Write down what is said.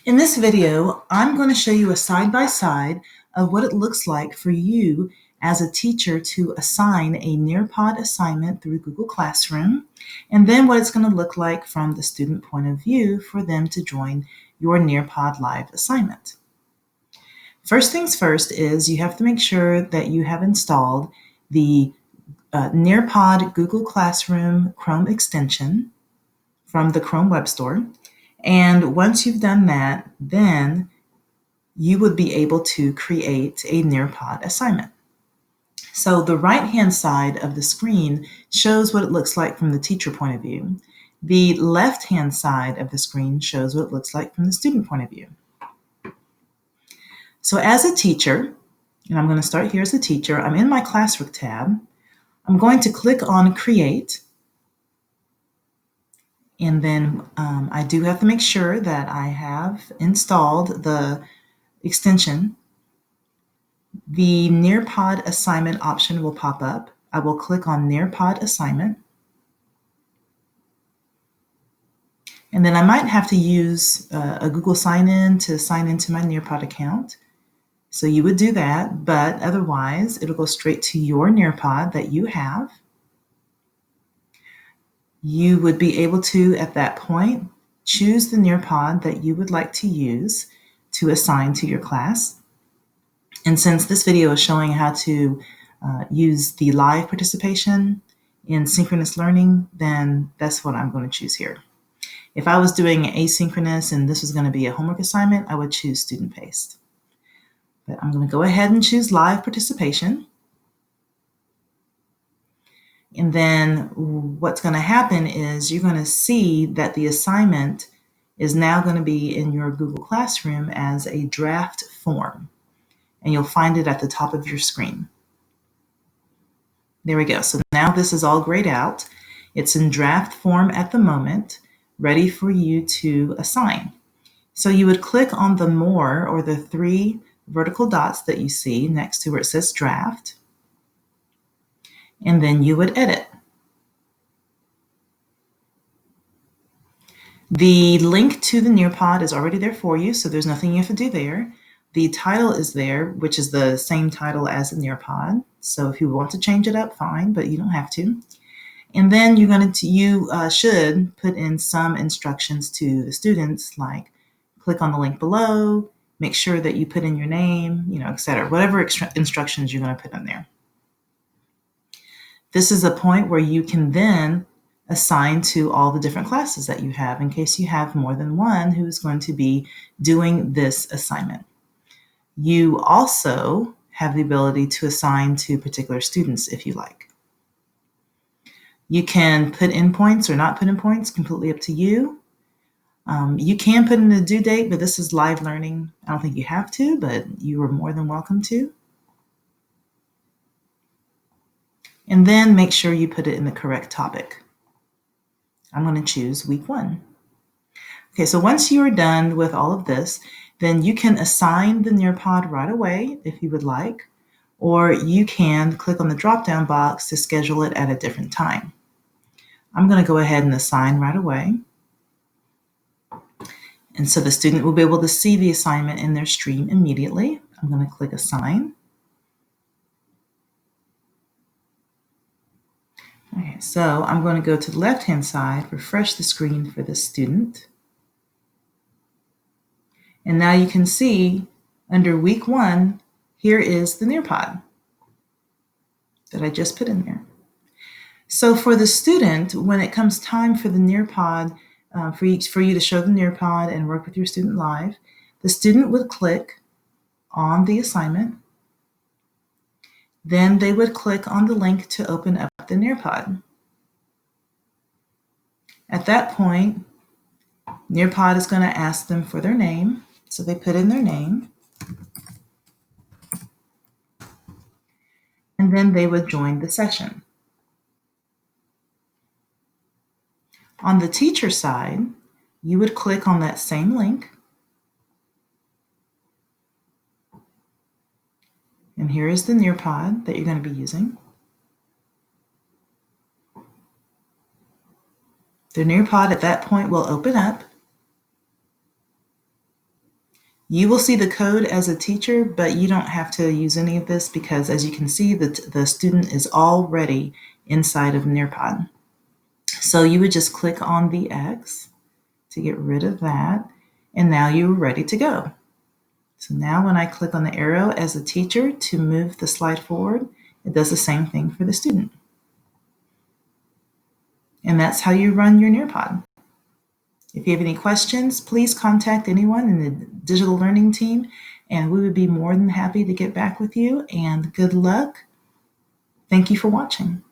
In this video, I'm going to show you a side-by-side of what it looks like for you as a teacher to assign a Nearpod assignment through Google Classroom, and then what it's going to look like from the student point of view for them to join your Nearpod Live assignment. First things first is you have to make sure that you have installed the Nearpod Google Classroom Chrome extension from the Chrome Web Store. And once you've done that, then you would be able to create a Nearpod assignment. So the right-hand side of the screen shows what it looks like from the teacher point of view. The left-hand side of the screen shows what it looks like from the student point of view. So as a teacher, and I'm going to start here as a teacher, I'm in my Classwork tab. I'm going to click on Create. And then I do have to make sure that I have installed the extension. The Nearpod assignment option will pop up. I will click on Nearpod assignment. And then I might have to use a Google sign-in to sign into my Nearpod account. So you would do that, but otherwise it'll go straight to your Nearpod that you have. You would be able to, at that point, choose the Nearpod that you would like to use to assign to your class. And since this video is showing how to use the live participation in synchronous learning, then that's what I'm going to choose here. If I was doing asynchronous and this was going to be a homework assignment, I would choose student-paced. But I'm going to go ahead and choose live participation. And then what's going to happen is you're going to see that the assignment is now going to be in your Google Classroom as a draft form. And you'll find it at the top of your screen. There we go. So now this is all grayed out. It's in draft form at the moment, ready for you to assign. So you would click on the More or the three vertical dots that you see next to where it says Draft, and then you would edit. The link to the Nearpod is already there for you, so there's nothing you have to do there. The title is there, which is the same title as the Nearpod. So if you want to change it up, fine, but you don't have to. And then you should put in some instructions to the students, like click on the link below, make sure that you put in your name, etc. Whatever instructions you're going to put in there. This is a point where you can then assign to all the different classes that you have in case you have more than one who is going to be doing this assignment. You also have the ability to assign to particular students if you like. You can put in points or not put in points, completely up to you. You can put in a due date, but this is live learning. I don't think you have to, but you are more than welcome to. And then make sure you put it in the correct topic. I'm going to choose week 1. Okay, so once you are done with all of this, then you can assign the Nearpod right away if you would like, or you can click on the drop-down box to schedule it at a different time. I'm going to go ahead and assign right away. And so the student will be able to see the assignment in their stream immediately. I'm going to click Assign. Okay, so I'm going to go to the left-hand side, refresh the screen for the student. And now you can see under week 1, here is the Nearpod that I just put in there. So for the student, when it comes time for the Nearpod, for you to show the Nearpod and work with your student live, the student would click on the assignment. Then they would click on the link to open up the Nearpod. At that point, Nearpod is going to ask them for their name. So they put in their name. And then they would join the session. On the teacher side, you would click on that same link. And here is the Nearpod that you're going to be using. The Nearpod at that point will open up. You will see the code as a teacher, but you don't have to use any of this because, as you can see, the student is already inside of Nearpod. So you would just click on the X to get rid of that, and now you're ready to go. So now when I click on the arrow as a teacher to move the slide forward, it does the same thing for the student. And that's how you run your Nearpod. If you have any questions, please contact anyone in the digital learning team, and we would be more than happy to get back with you. And good luck. Thank you for watching.